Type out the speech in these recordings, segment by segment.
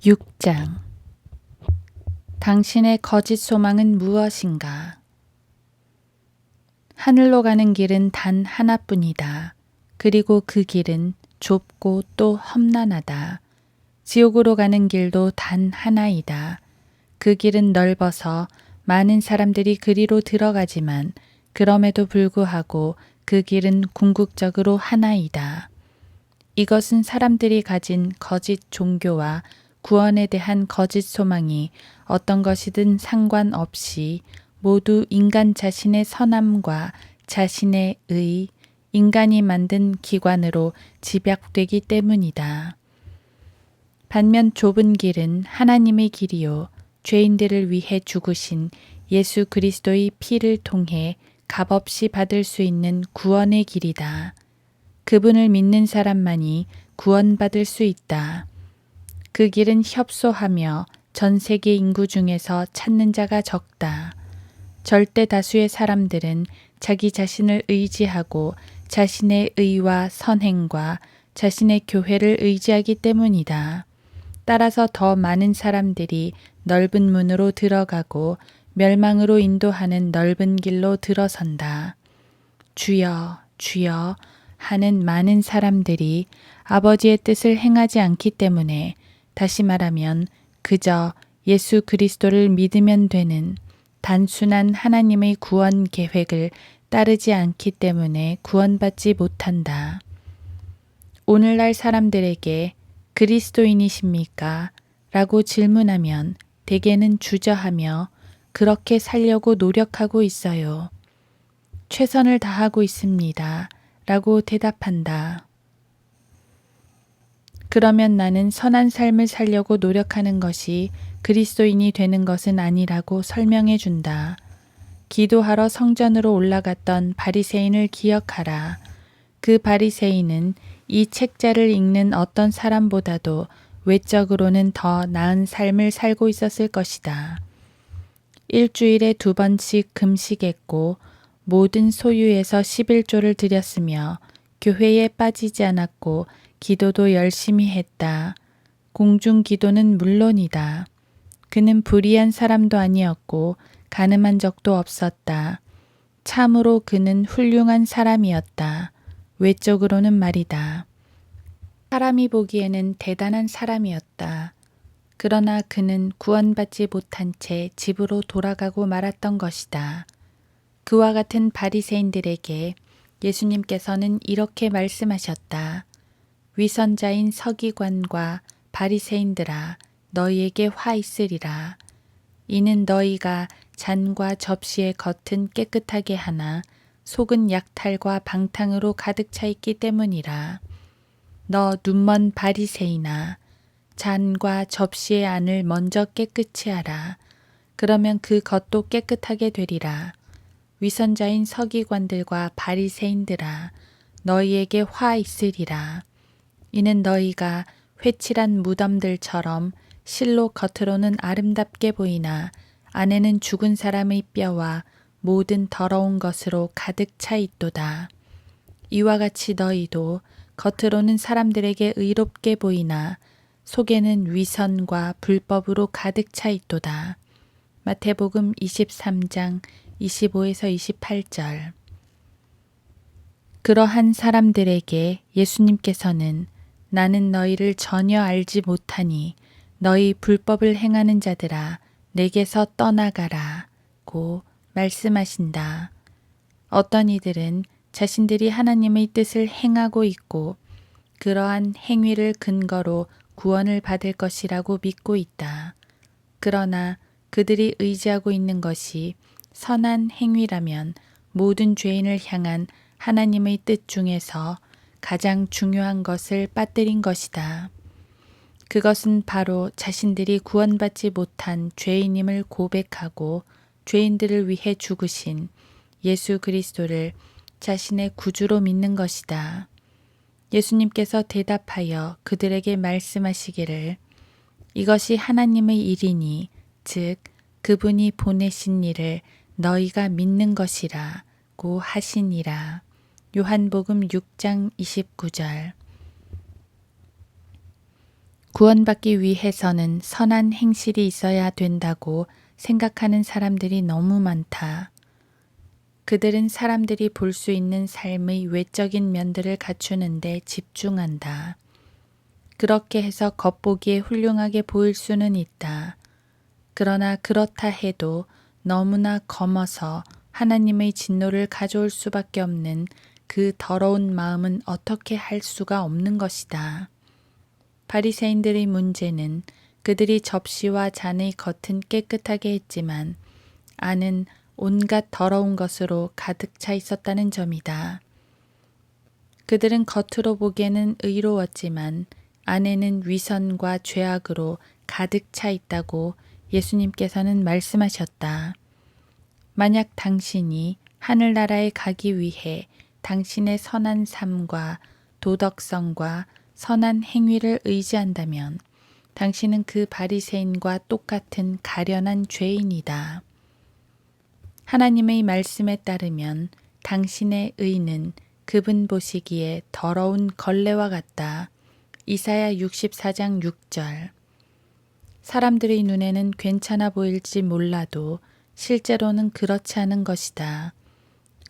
6장. 당신의 거짓 소망은 무엇인가? 하늘로 가는 길은 단 하나뿐이다. 그리고 그 길은 좁고 또 험난하다. 지옥으로 가는 길도 단 하나이다. 그 길은 넓어서 많은 사람들이 그리로 들어가지만 그럼에도 불구하고 그 길은 궁극적으로 하나이다. 이것은 사람들이 가진 거짓 종교와 구원에 대한 거짓 소망이 어떤 것이든 상관없이 모두 인간 자신의 선함과 자신의 의, 인간이 만든 기관으로 집약되기 때문이다. 반면 좁은 길은 하나님의 길이요 죄인들을 위해 죽으신 예수 그리스도의 피를 통해 값없이 받을 수 있는 구원의 길이다. 그분을 믿는 사람만이 구원받을 수 있다. 그 길은 협소하며 전 세계 인구 중에서 찾는 자가 적다. 절대 다수의 사람들은 자기 자신을 의지하고 자신의 의와 선행과 자신의 교회를 의지하기 때문이다. 따라서 더 많은 사람들이 넓은 문으로 들어가고 멸망으로 인도하는 넓은 길로 들어선다. 주여, 주여 하는 많은 사람들이 아버지의 뜻을 행하지 않기 때문에 다시 말하면 그저 예수 그리스도를 믿으면 되는 단순한 하나님의 구원 계획을 따르지 않기 때문에 구원받지 못한다. 오늘날 사람들에게 그리스도인이십니까? 라고 질문하면 대개는 주저하며 그렇게 살려고 노력하고 있어요. 최선을 다하고 있습니다. 라고 대답한다. 그러면 나는 선한 삶을 살려고 노력하는 것이 그리스도인이 되는 것은 아니라고 설명해 준다. 기도하러 성전으로 올라갔던 바리새인을 기억하라. 그 바리새인은 이 책자를 읽는 어떤 사람보다도 외적으로는 더 나은 삶을 살고 있었을 것이다. 일주일에 2번씩 금식했고 모든 소유에서 11조를 드렸으며 교회에 빠지지 않았고 기도도 열심히 했다. 공중 기도는 물론이다. 그는 불의한 사람도 아니었고 간음한 적도 없었다. 참으로 그는 훌륭한 사람이었다. 외적으로는 말이다. 사람이 보기에는 대단한 사람이었다. 그러나 그는 구원받지 못한 채 집으로 돌아가고 말았던 것이다. 그와 같은 바리새인들에게 예수님께서는 이렇게 말씀하셨다. 위선자인 서기관과 바리새인들아 너희에게 화 있으리라. 이는 너희가 잔과 접시의 겉은 깨끗하게 하나 속은 약탈과 방탕으로 가득 차 있기 때문이라. 너 눈먼 바리새인아 잔과 접시의 안을 먼저 깨끗이 하라. 그러면 그 겉도 깨끗하게 되리라. 위선자인 서기관들과 바리새인들아 너희에게 화 있으리라. 이는 너희가 회칠한 무덤들처럼 실로 겉으로는 아름답게 보이나 안에는 죽은 사람의 뼈와 모든 더러운 것으로 가득 차 있도다. 이와 같이 너희도 겉으로는 사람들에게 의롭게 보이나 속에는 위선과 불법으로 가득 차 있도다. 마태복음 23장 25에서 28절. 그러한 사람들에게 예수님께서는 나는 너희를 전혀 알지 못하니 너희 불법을 행하는 자들아 내게서 떠나가라 고 말씀하신다. 어떤 이들은 자신들이 하나님의 뜻을 행하고 있고 그러한 행위를 근거로 구원을 받을 것이라고 믿고 있다. 그러나 그들이 의지하고 있는 것이 선한 행위라면 모든 죄인을 향한 하나님의 뜻 중에서 가장 중요한 것을 빠뜨린 것이다. 그것은 바로 자신들이 구원받지 못한 죄인임을 고백하고 죄인들을 위해 죽으신 예수 그리스도를 자신의 구주로 믿는 것이다. 예수님께서 대답하여 그들에게 말씀하시기를 이것이 하나님의 일이니 즉 그분이 보내신 일을 너희가 믿는 것이라고 하시니라. 요한복음 6장 29절. 구원받기 위해서는 선한 행실이 있어야 된다고 생각하는 사람들이 너무 많다. 그들은 사람들이 볼 수 있는 삶의 외적인 면들을 갖추는데 집중한다. 그렇게 해서 겉보기에 훌륭하게 보일 수는 있다. 그러나 그렇다 해도 너무나 검어서 하나님의 진노를 가져올 수밖에 없는 그 더러운 마음은 어떻게 할 수가 없는 것이다. 바리새인들의 문제는 그들이 접시와 잔의 겉은 깨끗하게 했지만 안은 온갖 더러운 것으로 가득 차 있었다는 점이다. 그들은 겉으로 보기에는 의로웠지만 안에는 위선과 죄악으로 가득 차 있다고 예수님께서는 말씀하셨다. 만약 당신이 하늘나라에 가기 위해 당신의 선한 삶과 도덕성과 선한 행위를 의지한다면 당신은 그 바리새인과 똑같은 가련한 죄인이다. 하나님의 말씀에 따르면 당신의 의는 그분 보시기에 더러운 걸레와 같다. 이사야 64장 6절. 사람들의 눈에는 괜찮아 보일지 몰라도 실제로는 그렇지 않은 것이다.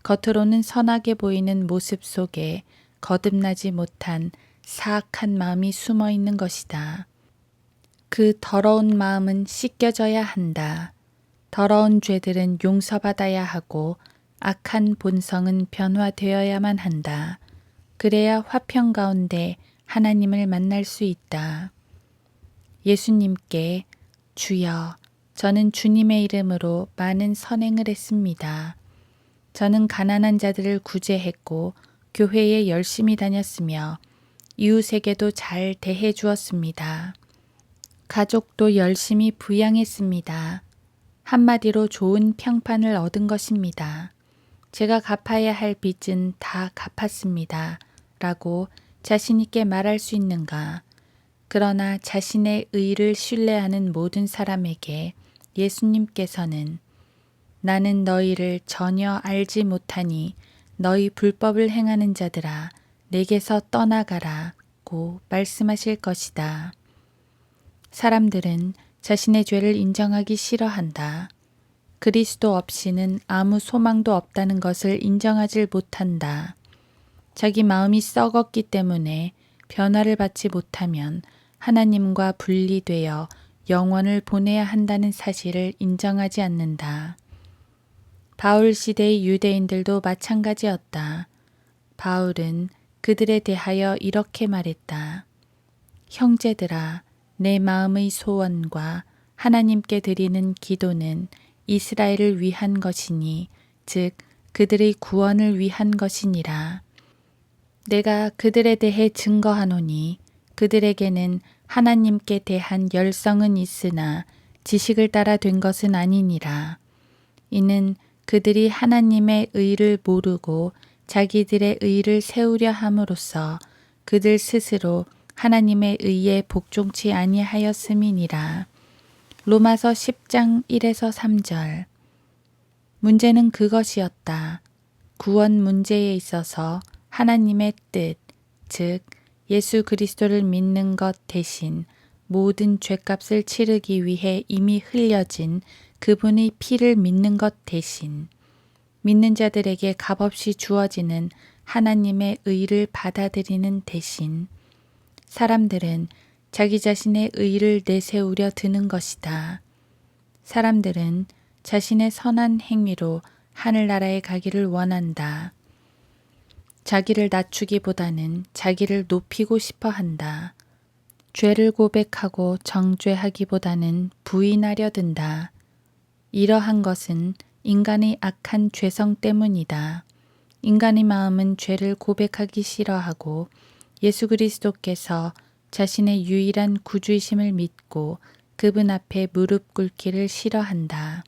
겉으로는 선하게 보이는 모습 속에 거듭나지 못한 사악한 마음이 숨어 있는 것이다. 그 더러운 마음은 씻겨져야 한다. 더러운 죄들은 용서받아야 하고 악한 본성은 변화되어야만 한다. 그래야 화평 가운데 하나님을 만날 수 있다. 예수님께 주여, 저는 주님의 이름으로 많은 선행을 했습니다. 저는 가난한 자들을 구제했고 교회에 열심히 다녔으며 이웃에게도 잘 대해 주었습니다. 가족도 열심히 부양했습니다. 한마디로 좋은 평판을 얻은 것입니다. 제가 갚아야 할 빚은 다 갚았습니다. 라고 자신 있게 말할 수 있는가? 그러나 자신의 의를 신뢰하는 모든 사람에게 예수님께서는 나는 너희를 전혀 알지 못하니 너희 불법을 행하는 자들아 내게서 떠나가라고 말씀하실 것이다. 사람들은 자신의 죄를 인정하기 싫어한다. 그리스도 없이는 아무 소망도 없다는 것을 인정하지 못한다. 자기 마음이 썩었기 때문에 변화를 받지 못하면 하나님과 분리되어 영원을 보내야 한다는 사실을 인정하지 않는다. 바울 시대의 유대인들도 마찬가지였다. 바울은 그들에 대하여 이렇게 말했다. 형제들아, 내 마음의 소원과 하나님께 드리는 기도는 이스라엘을 위한 것이니 즉 그들의 구원을 위한 것이니라. 내가 그들에 대해 증거하노니 그들에게는 하나님께 대한 열성은 있으나 지식을 따라 된 것은 아니니라. 이는 그들이 하나님의 의를 모르고 자기들의 의를 세우려 함으로써 그들 스스로 하나님의 의에 복종치 아니하였음이니라. 로마서 10장 1에서 3절. 문제는 그것이었다. 구원 문제에 있어서 하나님의 뜻, 즉 예수 그리스도를 믿는 것 대신 모든 죄값을 치르기 위해 이미 흘려진 그분의 피를 믿는 것 대신 믿는 자들에게 값없이 주어지는 하나님의 의를 받아들이는 대신 사람들은 자기 자신의 의를 내세우려 드는 것이다. 사람들은 자신의 선한 행위로 하늘나라에 가기를 원한다. 자기를 낮추기보다는 자기를 높이고 싶어 한다. 죄를 고백하고 정죄하기보다는 부인하려 든다. 이러한 것은 인간의 악한 죄성 때문이다. 인간의 마음은 죄를 고백하기 싫어하고 예수 그리스도께서 자신의 유일한 구주이심을 믿고 그분 앞에 무릎 꿇기를 싫어한다.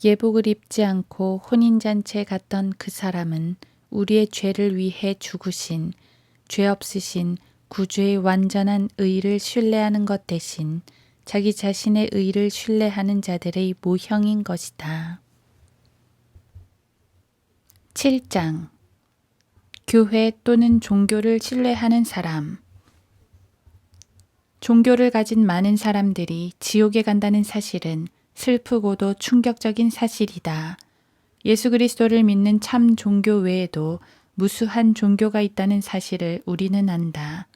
예복을 입지 않고 혼인잔치에 갔던 그 사람은 우리의 죄를 위해 죽으신 죄 없으신 구주의 완전한 의를 신뢰하는 것 대신 자기 자신의 의를 신뢰하는 자들의 모형인 것이다. 7장 교회 또는 종교를 신뢰하는 사람. 종교를 가진 많은 사람들이 지옥에 간다는 사실은 슬프고도 충격적인 사실이다. 예수 그리스도를 믿는 참 종교 외에도 무수한 종교가 있다는 사실을 우리는 안다.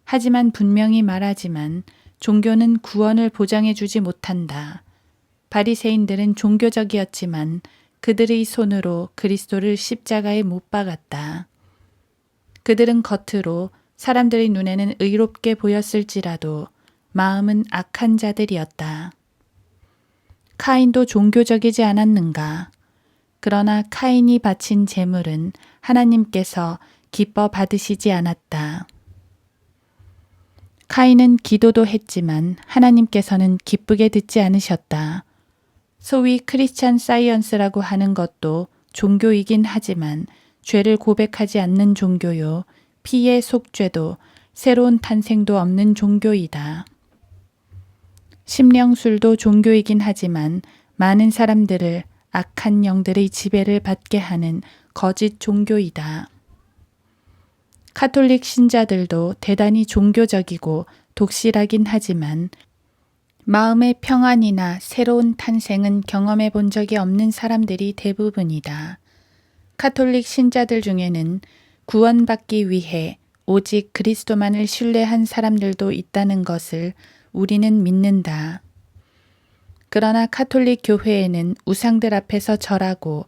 하지만 분명히 말하지만 종교는 구원을 보장해 주지 못한다. 바리새인들은 종교적이었지만 그들의 손으로 그리스도를 십자가에 못 박았다. 그들은 겉으로 사람들의 눈에는 의롭게 보였을지라도 마음은 악한 자들이었다. 카인도 종교적이지 않았는가? 그러나 카인이 바친 제물은 하나님께서 기뻐 받으시지 않았다. 카인은 기도도 했지만 하나님께서는 기쁘게 듣지 않으셨다. 소위 크리스찬 사이언스라고 하는 것도 종교이긴 하지만 죄를 고백하지 않는 종교요. 피의 속죄도 새로운 탄생도 없는 종교이다. 심령술도 종교이긴 하지만 많은 사람들을 악한 영들의 지배를 받게 하는 거짓 종교이다. 카톨릭 신자들도 대단히 종교적이고 독실하긴 하지만 마음의 평안이나 새로운 탄생은 경험해 본 적이 없는 사람들이 대부분이다. 카톨릭 신자들 중에는 구원받기 위해 오직 그리스도만을 신뢰한 사람들도 있다는 것을 우리는 믿는다. 그러나 카톨릭 교회에는 우상들 앞에서 절하고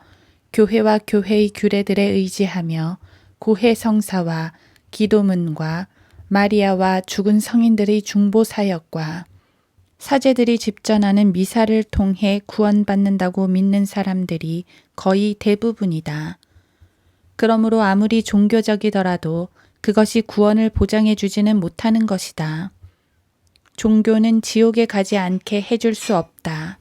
교회와 교회의 규례들에 의지하며 고해 성사와 기도문과 마리아와 죽은 성인들의 중보 사역과 사제들이 집전하는 미사를 통해 구원받는다고 믿는 사람들이 거의 대부분이다. 그러므로 아무리 종교적이더라도 그것이 구원을 보장해 주지는 못하는 것이다. 종교는 지옥에 가지 않게 해줄 수 없다.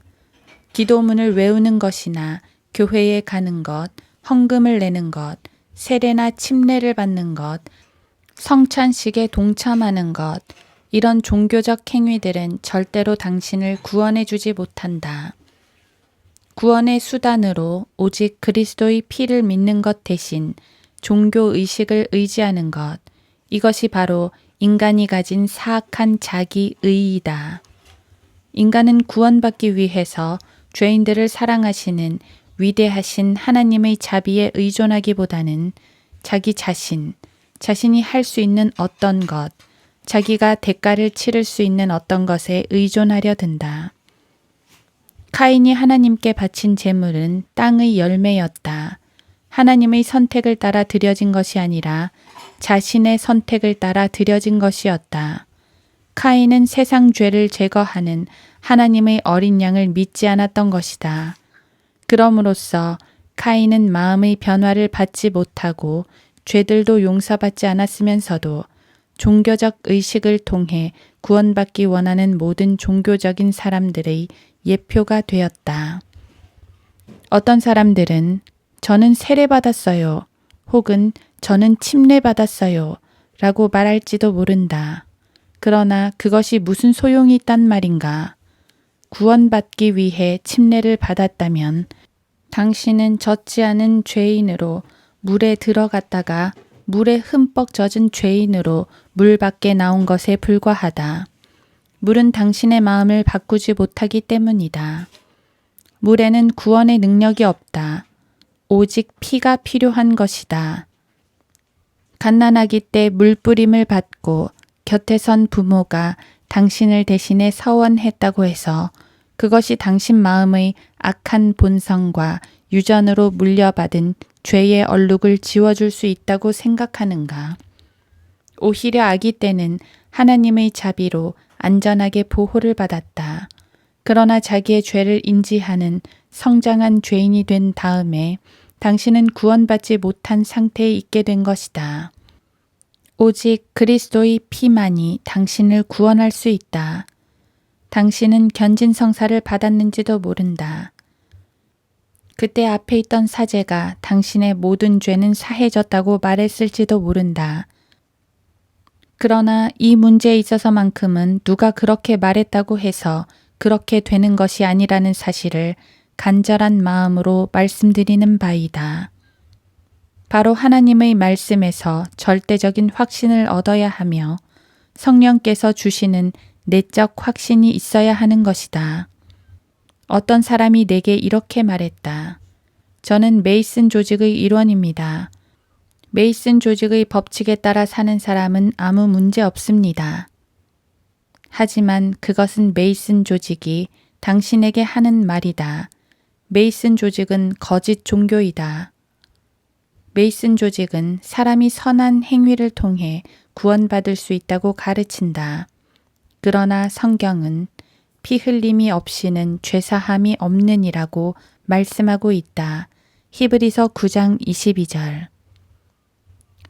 기도문을 외우는 것이나 교회에 가는 것, 헌금을 내는 것, 세례나 침례를 받는 것, 성찬식에 동참하는 것, 이런 종교적 행위들은 절대로 당신을 구원해 주지 못한다. 구원의 수단으로 오직 그리스도의 피를 믿는 것 대신 종교 의식을 의지하는 것, 이것이 바로 인간이 가진 사악한 자기의이다. 인간은 구원받기 위해서 죄인들을 사랑하시는 위대하신 하나님의 자비에 의존하기보다는 자기 자신이 할 수 있는 어떤 것, 자기가 대가를 치를 수 있는 어떤 것에 의존하려 든다. 카인이 하나님께 바친 제물은 땅의 열매였다. 하나님의 선택을 따라 드려진 것이 아니라 자신의 선택을 따라 드려진 것이었다. 카인은 세상 죄를 제거하는 하나님의 어린 양을 믿지 않았던 것이다. 그럼으로써 카인은 마음의 변화를 받지 못하고 죄들도 용서받지 않았으면서도 종교적 의식을 통해 구원받기 원하는 모든 종교적인 사람들의 예표가 되었다. 어떤 사람들은 저는 세례받았어요. 혹은 저는 침례받았어요. 라고 말할지도 모른다. 그러나 그것이 무슨 소용이 있단 말인가? 구원받기 위해 침례를 받았다면 당신은 젖지 않은 죄인으로 물에 들어갔다가 물에 흠뻑 젖은 죄인으로 물 밖에 나온 것에 불과하다. 물은 당신의 마음을 바꾸지 못하기 때문이다. 물에는 구원의 능력이 없다. 오직 피가 필요한 것이다. 갓난아기 때 물뿌림을 받고 곁에 선 부모가 당신을 대신해 서원했다고 해서 그것이 당신 마음의 악한 본성과 유전으로 물려받은 죄의 얼룩을 지워줄 수 있다고 생각하는가? 오히려 아기 때는 하나님의 자비로 안전하게 보호를 받았다. 그러나 자기의 죄를 인지하는 성장한 죄인이 된 다음에 당신은 구원받지 못한 상태에 있게 된 것이다. 오직 그리스도의 피만이 당신을 구원할 수 있다. 당신은 견진성사를 받았는지도 모른다. 그때 앞에 있던 사제가 당신의 모든 죄는 사해졌다고 말했을지도 모른다. 그러나 이 문제에 있어서만큼은 누가 그렇게 말했다고 해서 그렇게 되는 것이 아니라는 사실을 간절한 마음으로 말씀드리는 바이다. 바로 하나님의 말씀에서 절대적인 확신을 얻어야 하며 성령께서 주시는 내적 확신이 있어야 하는 것이다. 어떤 사람이 내게 이렇게 말했다. 저는 메이슨 조직의 일원입니다. 메이슨 조직의 법칙에 따라 사는 사람은 아무 문제 없습니다. 하지만 그것은 메이슨 조직이 당신에게 하는 말이다. 메이슨 조직은 거짓 종교이다. 메이슨 조직은 사람이 선한 행위를 통해 구원받을 수 있다고 가르친다. 그러나 성경은 피 흘림이 없이는 죄사함이 없느니라고 말씀하고 있다. 히브리서 9장 22절.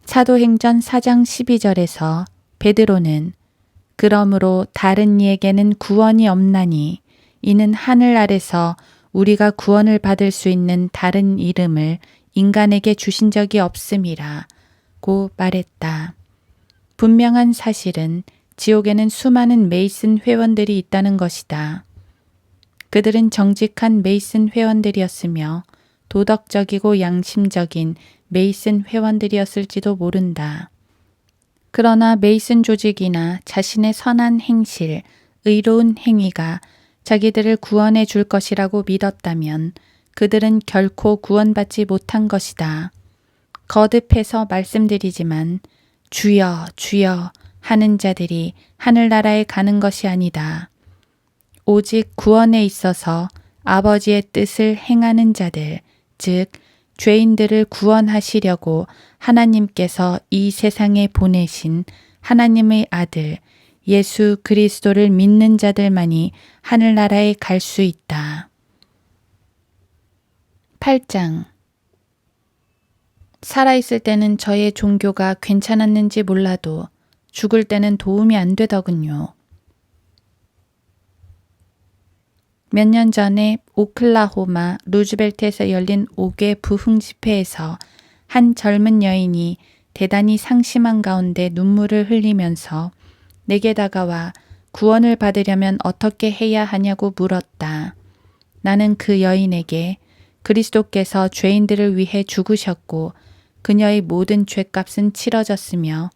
사도행전 4장 12절에서 베드로는 그러므로 다른 이에게는 구원이 없나니 이는 하늘 아래서 우리가 구원을 받을 수 있는 다른 이름을 인간에게 주신 적이 없음이라 고 말했다. 분명한 사실은 지옥에는 수많은 메이슨 회원들이 있다는 것이다. 그들은 정직한 메이슨 회원들이었으며 도덕적이고 양심적인 메이슨 회원들이었을지도 모른다. 그러나 메이슨 조직이나 자신의 선한 행실, 의로운 행위가 자기들을 구원해 줄 것이라고 믿었다면 그들은 결코 구원받지 못한 것이다. 거듭해서 말씀드리지만 주여 주여 하는 자들이 하늘나라에 가는 것이 아니다. 오직 구원에 있어서 아버지의 뜻을 행하는 자들, 즉 죄인들을 구원하시려고 하나님께서 이 세상에 보내신 하나님의 아들 예수 그리스도를 믿는 자들만이 하늘나라에 갈 수 있다. 8장. 살아있을 때는 저의 종교가 괜찮았는지 몰라도 죽을 때는 도움이 안 되더군요. 몇 년 전에 오클라호마 루즈벨트에서 열린 5개 부흥 집회에서 한 젊은 여인이 대단히 상심한 가운데 눈물을 흘리면서 내게 다가와 구원을 받으려면 어떻게 해야 하냐고 물었다. 나는 그 여인에게 그리스도께서 죄인들을 위해 죽으셨고 그녀의 모든 죄값은 치러졌으며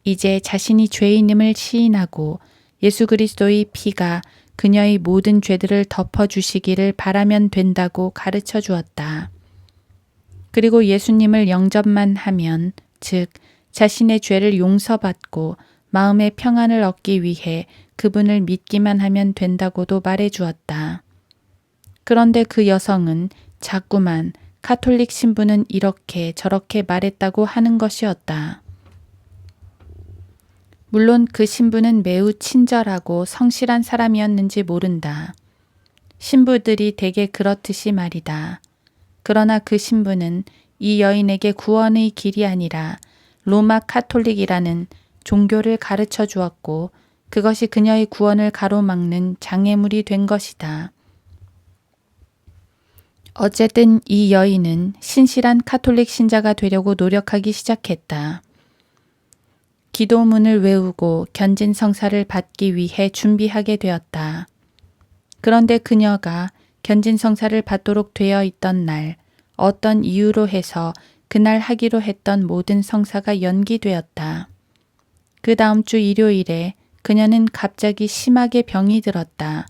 이제 자신이 죄인임을 시인하고 예수 그리스도의 피가 그녀의 모든 죄들을 덮어주시기를 바라면 된다고 가르쳐 주었다. 그리고 예수님을 영접만 하면, 즉 자신의 죄를 용서받고 마음의 평안을 얻기 위해 그분을 믿기만 하면 된다고도 말해 주었다. 그런데 그 여성은 자꾸만 카톨릭 신부는 이렇게 저렇게 말했다고 하는 것이었다. 물론 그 신부는 매우 친절하고 성실한 사람이었는지 모른다. 신부들이 대개 그렇듯이 말이다. 그러나 그 신부는 이 여인에게 구원의 길이 아니라 로마 카톨릭이라는 종교를 가르쳐 주었고 그것이 그녀의 구원을 가로막는 장애물이 된 것이다. 어쨌든 이 여인은 신실한 카톨릭 신자가 되려고 노력하기 시작했다. 기도문을 외우고 견진 성사를 받기 위해 준비하게 되었다. 그런데 그녀가 견진 성사를 받도록 되어 있던 날 어떤 이유로 해서 그날 하기로 했던 모든 성사가 연기되었다. 그 다음 주 일요일에 그녀는 갑자기 심하게 병이 들었다.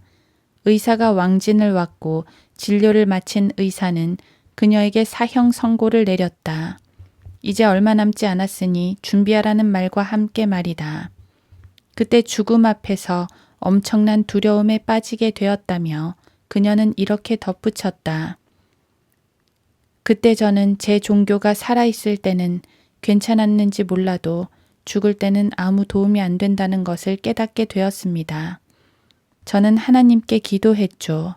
의사가 왕진을 왔고 진료를 마친 의사는 그녀에게 사형 선고를 내렸다. 이제 얼마 남지 않았으니 준비하라는 말과 함께 말이다. 그때 죽음 앞에서 엄청난 두려움에 빠지게 되었다며 그녀는 이렇게 덧붙였다. 그때 저는 제 종교가 살아있을 때는 괜찮았는지 몰라도 죽을 때는 아무 도움이 안 된다는 것을 깨닫게 되었습니다. 저는 하나님께 기도했죠.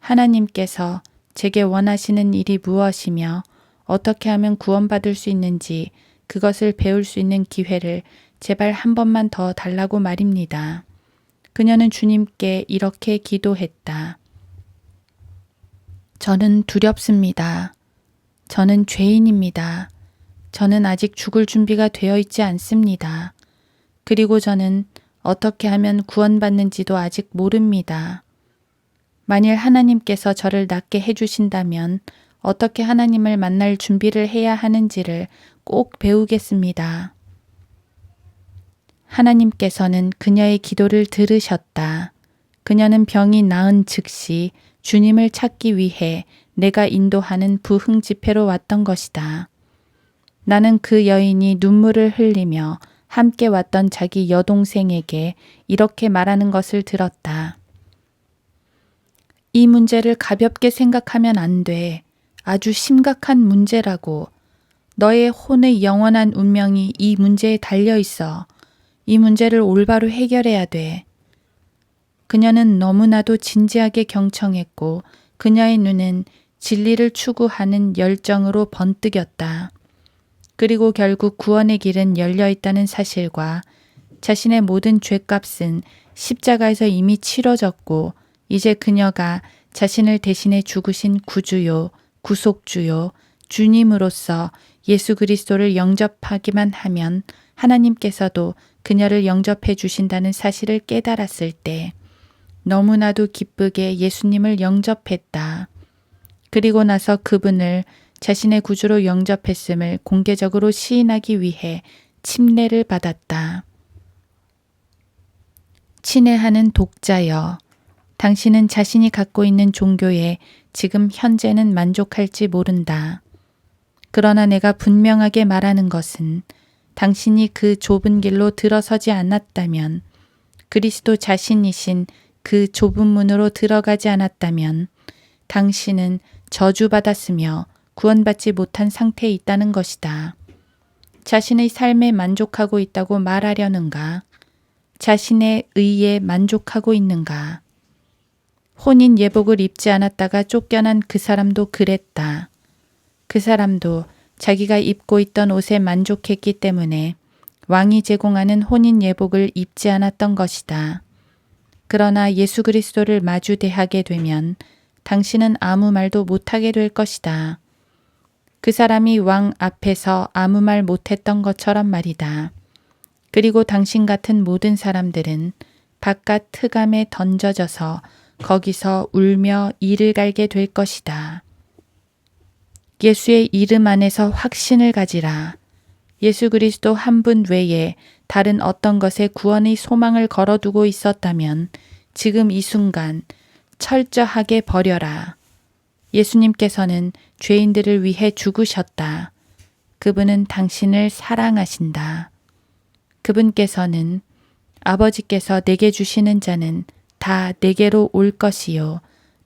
하나님께서 제게 원하시는 일이 무엇이며 어떻게 하면 구원받을 수 있는지 그것을 배울 수 있는 기회를 제발 한 번만 더 달라고 말입니다. 그녀는 주님께 이렇게 기도했다. 저는 두렵습니다. 저는 죄인입니다. 저는 아직 죽을 준비가 되어 있지 않습니다. 그리고 저는 어떻게 하면 구원받는지도 아직 모릅니다. 만일 하나님께서 저를 낫게 해주신다면 어떻게 하나님을 만날 준비를 해야 하는지를 꼭 배우겠습니다. 하나님께서는 그녀의 기도를 들으셨다. 그녀는 병이 나은 즉시 주님을 찾기 위해 내가 인도하는 부흥 집회로 왔던 것이다. 나는 그 여인이 눈물을 흘리며 함께 왔던 자기 여동생에게 이렇게 말하는 것을 들었다. 이 문제를 가볍게 생각하면 안 돼. 아주 심각한 문제라고. 너의 혼의 영원한 운명이 이 문제에 달려 있어. 이 문제를 올바로 해결해야 돼. 그녀는 너무나도 진지하게 경청했고 그녀의 눈은 진리를 추구하는 열정으로 번뜩였다. 그리고 결국 구원의 길은 열려 있다는 사실과 자신의 모든 죄값은 십자가에서 이미 치러졌고 이제 그녀가 자신을 대신해 죽으신 구주요, 구속주요, 주님으로서 예수 그리스도를 영접하기만 하면 하나님께서도 그녀를 영접해 주신다는 사실을 깨달았을 때 너무나도 기쁘게 예수님을 영접했다. 그리고 나서 그분을 자신의 구주로 영접했음을 공개적으로 시인하기 위해 침례를 받았다. 친애하는 독자여, 당신은 자신이 갖고 있는 종교에 지금 현재는 만족할지 모른다. 그러나 내가 분명하게 말하는 것은 당신이 그 좁은 길로 들어서지 않았다면, 그리스도 자신이신 그 좁은 문으로 들어가지 않았다면 당신은 저주받았으며 구원받지 못한 상태에 있다는 것이다. 자신의 삶에 만족하고 있다고 말하려는가? 자신의 의에 만족하고 있는가? 혼인 예복을 입지 않았다가 쫓겨난 그 사람도 그랬다. 그 사람도 자기가 입고 있던 옷에 만족했기 때문에 왕이 제공하는 혼인 예복을 입지 않았던 것이다. 그러나 예수 그리스도를 마주 대하게 되면 당신은 아무 말도 못하게 될 것이다. 그 사람이 왕 앞에서 아무 말 못했던 것처럼 말이다. 그리고 당신 같은 모든 사람들은 바깥 흑암에 던져져서 거기서 울며 이를 갈게 될 것이다. 예수의 이름 안에서 확신을 가지라. 예수 그리스도 한 분 외에 다른 어떤 것에 구원의 소망을 걸어두고 있었다면 지금 이 순간 철저하게 버려라. 예수님께서는 죄인들을 위해 죽으셨다. 그분은 당신을 사랑하신다. 그분께서는 아버지께서 내게 주시는 자는 다 내게로 올 것이요.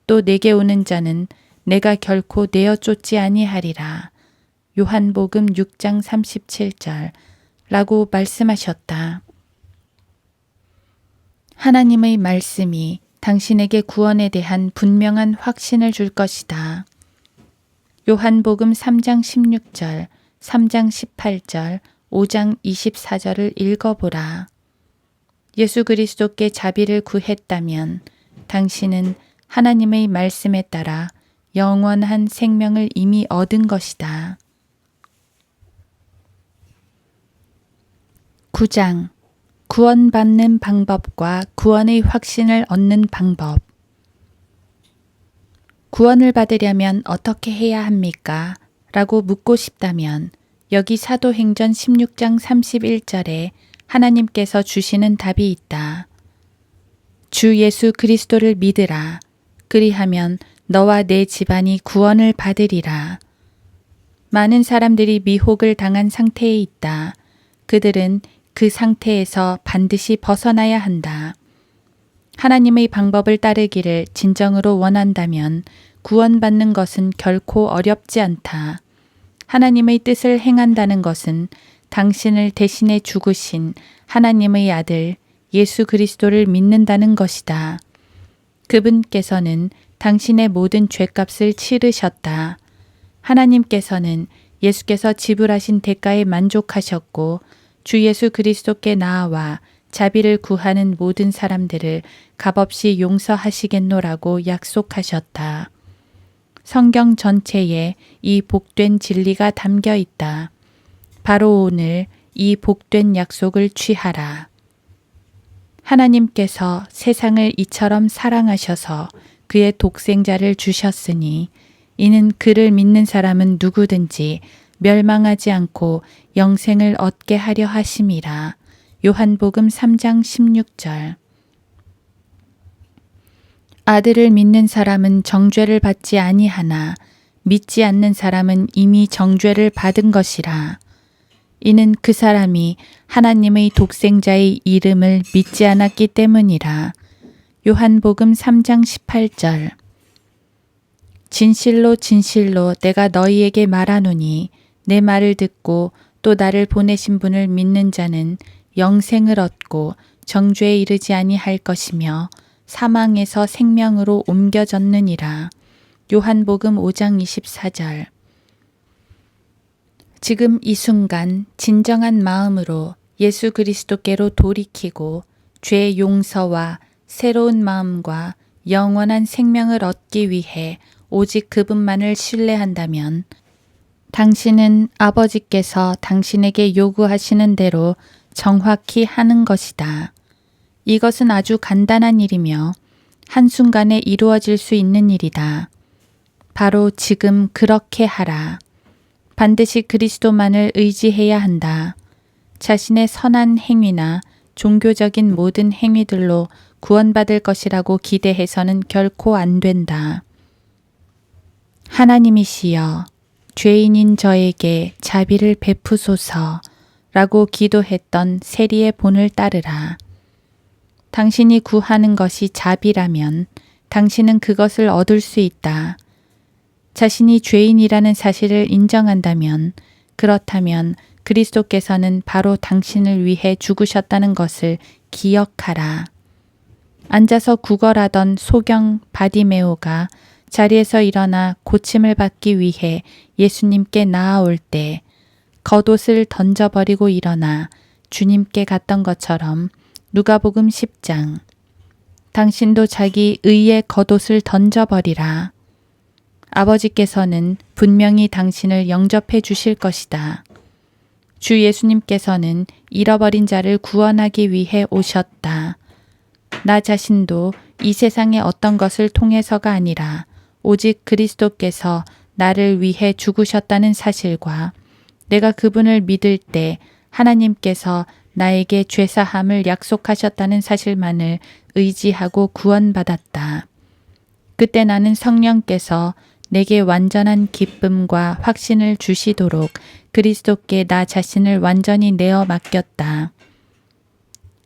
또 내게 오는 자는 내가 결코 내어 쫓지 아니하리라. 요한복음 6장 37절 라고 말씀하셨다. 하나님의 말씀이 당신에게 구원에 대한 분명한 확신을 줄 것이다. 요한복음 3장 16절, 3장 18절, 5장 24절을 읽어보라. 예수 그리스도께 자비를 구했다면 당신은 하나님의 말씀에 따라 영원한 생명을 이미 얻은 것이다. 9장 구원받는 방법과 구원의 확신을 얻는 방법. 구원을 받으려면 어떻게 해야 합니까? 라고 묻고 싶다면 여기 사도행전 16장 31절에 하나님께서 주시는 답이 있다. 주 예수 그리스도를 믿으라. 그리하면 너와 내 집안이 구원을 받으리라. 많은 사람들이 미혹을 당한 상태에 있다. 그들은 그 상태에서 반드시 벗어나야 한다. 하나님의 방법을 따르기를 진정으로 원한다면 구원받는 것은 결코 어렵지 않다. 하나님의 뜻을 행한다는 것은 당신을 대신해 죽으신 하나님의 아들 예수 그리스도를 믿는다는 것이다. 그분께서는 당신의 모든 죄값을 치르셨다. 하나님께서는 예수께서 지불하신 대가에 만족하셨고 주 예수 그리스도께 나아와 자비를 구하는 모든 사람들을 값없이 용서하시겠노라고 약속하셨다. 성경 전체에 이 복된 진리가 담겨 있다. 바로 오늘 이 복된 약속을 취하라. 하나님께서 세상을 이처럼 사랑하셔서 그의 독생자를 주셨으니 이는 그를 믿는 사람은 누구든지 멸망하지 않고 영생을 얻게 하려 하심이라. 요한복음 3장 16절. 아들을 믿는 사람은 정죄를 받지 아니하나 믿지 않는 사람은 이미 정죄를 받은 것이라. 이는 그 사람이 하나님의 독생자의 이름을 믿지 않았기 때문이라. 요한복음 3장 18절. 진실로 진실로 내가 너희에게 말하노니 내 말을 듣고 또 나를 보내신 분을 믿는 자는 영생을 얻고 정죄에 이르지 아니할 것이며 사망에서 생명으로 옮겨졌느니라. 요한복음 5장 24절. 지금 이 순간 진정한 마음으로 예수 그리스도께로 돌이키고 죄의 용서와 새로운 마음과 영원한 생명을 얻기 위해 오직 그분만을 신뢰한다면 당신은 아버지께서 당신에게 요구하시는 대로 정확히 하는 것이다. 이것은 아주 간단한 일이며 한순간에 이루어질 수 있는 일이다. 바로 지금 그렇게 하라. 반드시 그리스도만을 의지해야 한다. 자신의 선한 행위나 종교적인 모든 행위들로 구원받을 것이라고 기대해서는 결코 안 된다. 하나님이시여, 죄인인 저에게 자비를 베푸소서라고 기도했던 세리의 본을 따르라. 당신이 구하는 것이 자비라면 당신은 그것을 얻을 수 있다. 자신이 죄인이라는 사실을 인정한다면, 그렇다면 그리스도께서는 바로 당신을 위해 죽으셨다는 것을 기억하라. 앉아서 구걸하던 소경 바디메오가 자리에서 일어나 고침을 받기 위해 예수님께 나아올 때 겉옷을 던져버리고 일어나 주님께 갔던 것처럼 누가복음 10장. 당신도 자기 의의 겉옷을 던져버리라. 아버지께서는 분명히 당신을 영접해 주실 것이다. 주 예수님께서는 잃어버린 자를 구원하기 위해 오셨다. 나 자신도 이 세상의 어떤 것을 통해서가 아니라 오직 그리스도께서 나를 위해 죽으셨다는 사실과 내가 그분을 믿을 때 하나님께서 나에게 죄사함을 약속하셨다는 사실만을 의지하고 구원받았다. 그때 나는 성령께서 내게 완전한 기쁨과 확신을 주시도록 그리스도께 나 자신을 완전히 내어 맡겼다.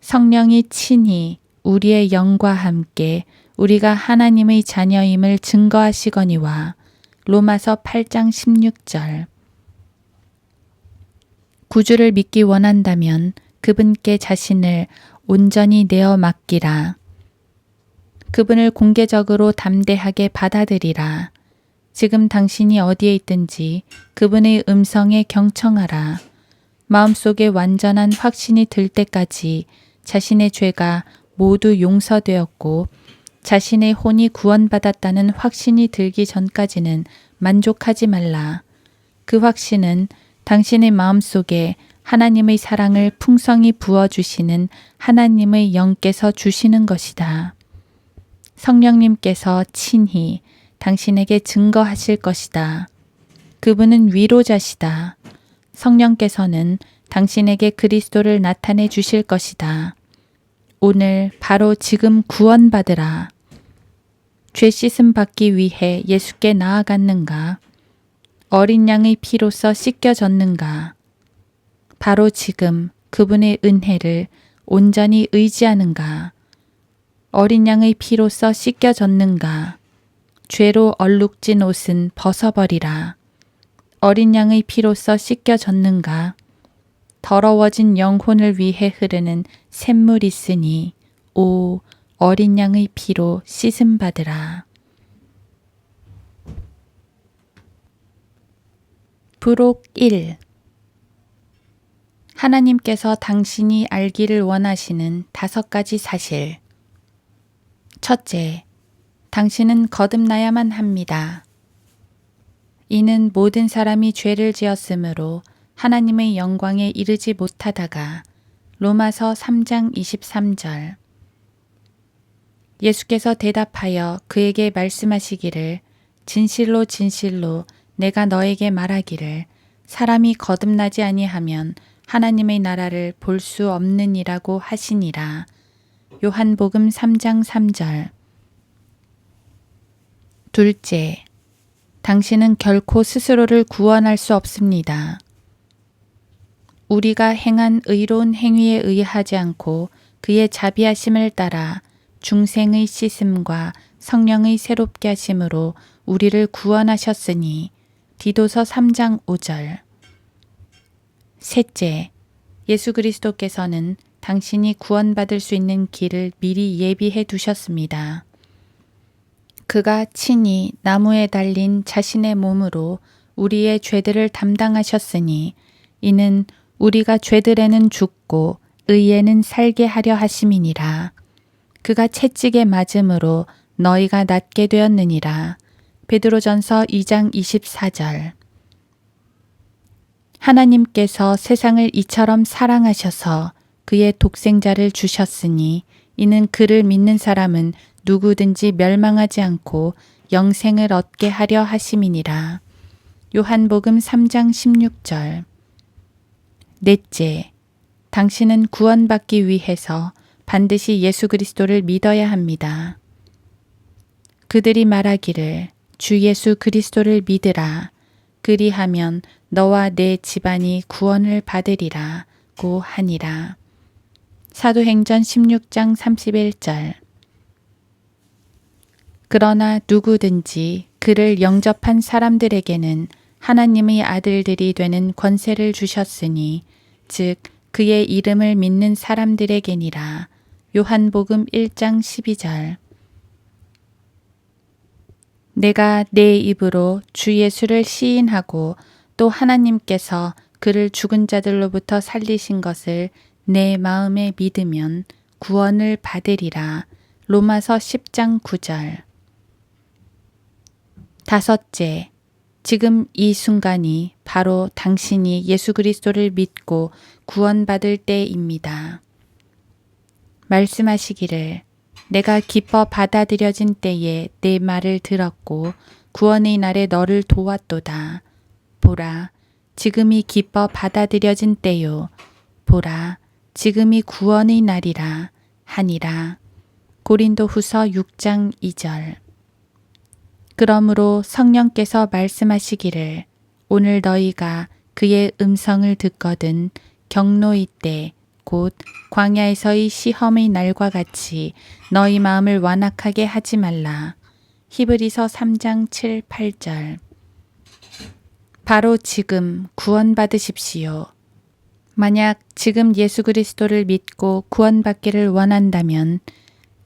성령이 친히 우리의 영과 함께 우리가 하나님의 자녀임을 증거하시거니와. 로마서 8장 16절. 구주를 믿기 원한다면 그분께 자신을 온전히 내어 맡기라. 그분을 공개적으로 담대하게 받아들이라. 지금 당신이 어디에 있든지 그분의 음성에 경청하라. 마음속에 완전한 확신이 들 때까지 자신의 죄가 모두 용서되었고 자신의 혼이 구원받았다는 확신이 들기 전까지는 만족하지 말라. 그 확신은 당신의 마음속에 하나님의 사랑을 풍성히 부어주시는 하나님의 영께서 주시는 것이다. 성령님께서 친히 당신에게 증거하실 것이다. 그분은 위로자시다. 성령께서는 당신에게 그리스도를 나타내 주실 것이다. 오늘 바로 지금 구원받으라. 죄 씻음 받기 위해 예수께 나아갔는가? 어린 양의 피로써 씻겨졌는가? 바로 지금 그분의 은혜를 온전히 의지하는가? 어린 양의 피로써 씻겨졌는가? 죄로 얼룩진 옷은 벗어버리라. 어린 양의 피로써 씻겨졌는가? 더러워진 영혼을 위해 흐르는 샘물 있으니 오 어린 양의 피로 씻음 받으라. 부록 1. 하나님께서 당신이 알기를 원하시는 5가지 사실. 첫째, 당신은 거듭나야만 합니다. 이는 모든 사람이 죄를 지었으므로 하나님의 영광에 이르지 못하다가 로마서 3장 23절. 예수께서 대답하여 그에게 말씀하시기를 진실로 진실로 내가 너에게 말하기를 사람이 거듭나지 아니하면 하나님의 나라를 볼 수 없느니라고 하시니라. 요한복음 3장 3절. 둘째, 당신은 결코 스스로를 구원할 수 없습니다. 우리가 행한 의로운 행위에 의하지 않고 그의 자비하심을 따라 중생의 씻음과 성령의 새롭게 하심으로 우리를 구원하셨으니 디도서 3장 5절. 셋째, 예수 그리스도께서는 당신이 구원받을 수 있는 길을 미리 예비해 두셨습니다. 그가 친히 나무에 달린 자신의 몸으로 우리의 죄들을 담당하셨으니 이는 우리가 죄들에는 죽고 의에는 살게 하려 하심이니라. 그가 채찍에 맞음으로 너희가 낫게 되었느니라. 베드로전서 2장 24절. 하나님께서 세상을 이처럼 사랑하셔서 그의 독생자를 주셨으니 이는 그를 믿는 사람은 누구든지 멸망하지 않고 영생을 얻게 하려 하심이니라. 요한복음 3장 16절. 넷째, 당신은 구원받기 위해서 반드시 예수 그리스도를 믿어야 합니다. 그들이 말하기를 주 예수 그리스도를 믿으라. 그리하면 너와 내 집안이 구원을 받으리라고 하니라. 사도행전 16장 31절. 그러나 누구든지 그를 영접한 사람들에게는 하나님의 아들들이 되는 권세를 주셨으니 즉 그의 이름을 믿는 사람들에게니라. 요한복음 1장 12절. 내가 내 입으로 주 예수를 시인하고 또 하나님께서 그를 죽은 자들로부터 살리신 것을 내 마음에 믿으면 구원을 받으리라. 로마서 10장 9절. 다섯째, 지금 이 순간이 바로 당신이 예수 그리스도를 믿고 구원받을 때입니다. 말씀하시기를 내가 기뻐 받아들여진 때에 내 말을 들었고 구원의 날에 너를 도왔도다. 보라, 지금이 기뻐 받아들여진 때요. 보라, 지금이 구원의 날이라 하니라. 고린도후서 6장 2절. 그러므로 성령께서 말씀하시기를 오늘 너희가 그의 음성을 듣거든 경노의 때 곧 광야에서의 시험의 날과 같이 너희 마음을 완악하게 하지 말라. 히브리서 3장 7, 8절. 바로 지금 구원받으십시오. 만약 지금 예수 그리스도를 믿고 구원받기를 원한다면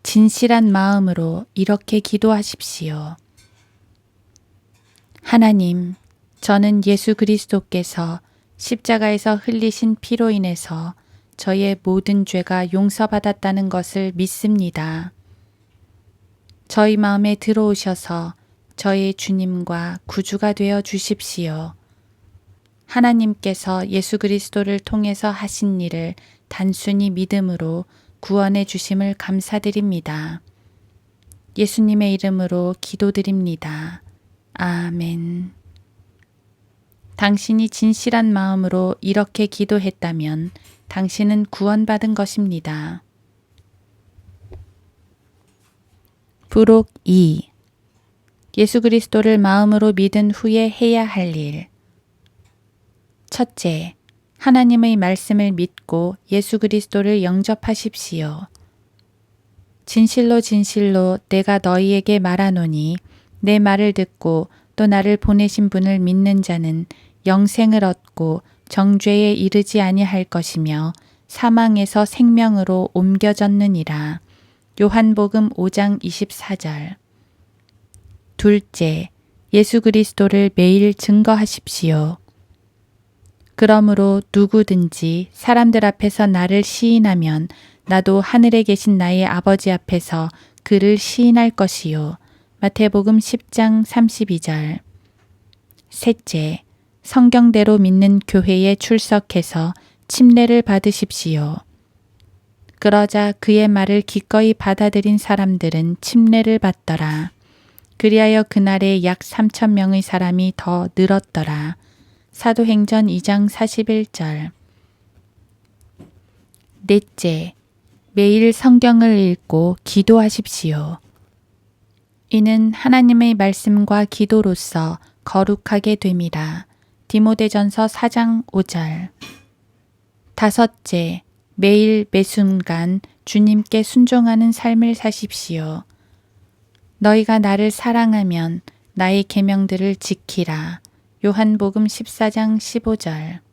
진실한 마음으로 이렇게 기도하십시오. 하나님, 저는 예수 그리스도께서 십자가에서 흘리신 피로 인해서 저의 모든 죄가 용서받았다는 것을 믿습니다. 저희 마음에 들어오셔서 저의 주님과 구주가 되어 주십시오. 하나님께서 예수 그리스도를 통해서 하신 일을 단순히 믿음으로 구원해 주심을 감사드립니다. 예수님의 이름으로 기도드립니다. 아멘. 당신이 진실한 마음으로 이렇게 기도했다면 당신은 구원받은 것입니다. 부록 2. 예수 그리스도를 마음으로 믿은 후에 해야 할 일. 첫째, 하나님의 말씀을 믿고 예수 그리스도를 영접하십시오. 진실로 진실로 내가 너희에게 말하노니 내 말을 듣고 또 나를 보내신 분을 믿는 자는 영생을 얻고 정죄에 이르지 아니할 것이며 사망에서 생명으로 옮겨졌느니라. 요한복음 5장 24절. 둘째, 예수 그리스도를 매일 증거하십시오. 그러므로 누구든지 사람들 앞에서 나를 시인하면 나도 하늘에 계신 나의 아버지 앞에서 그를 시인할 것이요. 마태복음 10장 32절. 셋째, 성경대로 믿는 교회에 출석해서 침례를 받으십시오. 그러자 그의 말을 기꺼이 받아들인 사람들은 침례를 받더라. 그리하여 그날에 약 3,000명의 사람이 더 늘었더라. 사도행전 2장 41절. 넷째, 매일 성경을 읽고 기도하십시오. 이는 하나님의 말씀과 기도로서 거룩하게 됨이라. 디모데전서 4장 5절. 다섯째, 매일 매순간 주님께 순종하는 삶을 사십시오. 너희가 나를 사랑하면 나의 계명들을 지키라. 요한복음 14장 15절.